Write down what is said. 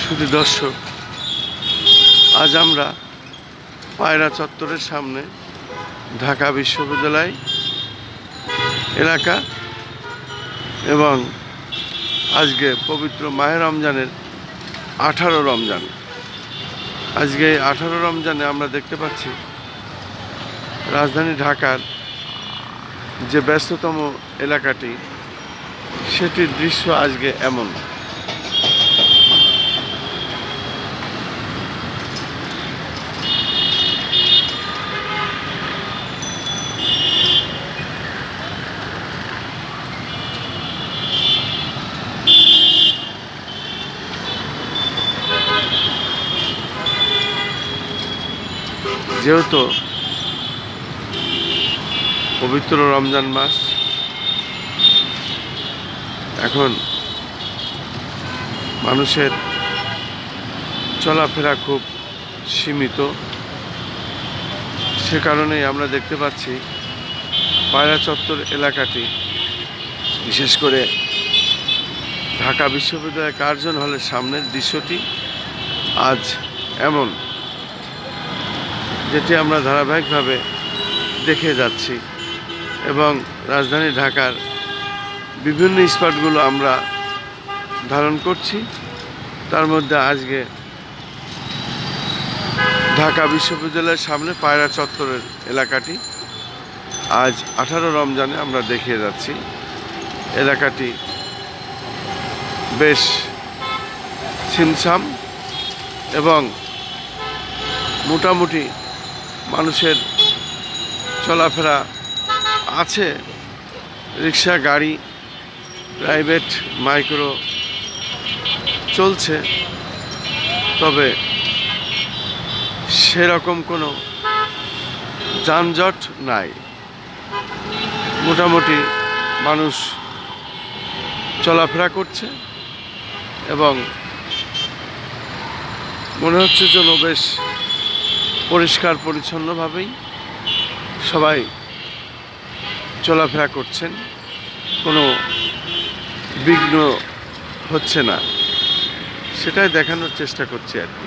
শুধু দর্শক, আজ আমরা পায়রা চত্বরের সামনে ঢাকা বিশ্ববিদ্যালয় এলাকা এবং আজকে পবিত্র মাহে রমজানের 18 রমজান। আজকে 18 রমজানে আমরা দেখতে পাচ্ছি রাজধানী ঢাকার যে ব্যস্ততম এলাকাটি, সেটির দৃশ্য আজকে এমন। যেহেতু পবিত্র রমজান মাস, এখন মানুষের চলাফেরা খুব সীমিত, সে কারণেই আমরা দেখতে পাচ্ছি পায়রা চত্বর এলাকাটি, বিশেষ করে ঢাকা বিশ্ববিদ্যালয় কার্জন হলের সামনের দৃশ্যটি আজ এমন, যেটি আমরা ধারাবাহিকভাবে দেখে যাচ্ছি এবং রাজধানী ঢাকার বিভিন্ন স্পটগুলো আমরা ধারণ করছি। তার মধ্যে আজকে ঢাকা বিশ্ববিদ্যালয়ের সামনে পায়রা চত্বরের এলাকাটি আজ 18 রমজানে আমরা দেখিয়ে যাচ্ছি। এলাকাটি বেশ ছিমছাম এবং মোটামুটি মানুষের চলাফেরা আছে। রিক্সা, গাড়ি, প্রাইভেট, মাইক্রো চলছে, তবে সেরকম কোনো যানজট নাই। মোটামুটি মানুষ চলাফেরা করছে এবং মনে হচ্ছে যেন বেশ পরিষ্কার পরিচ্ছন্নভাবেই সবাই চলাফেরা করছেন, কোনো বিঘ্ন হচ্ছে না, সেটাই দেখানোর চেষ্টা করছি আর কি।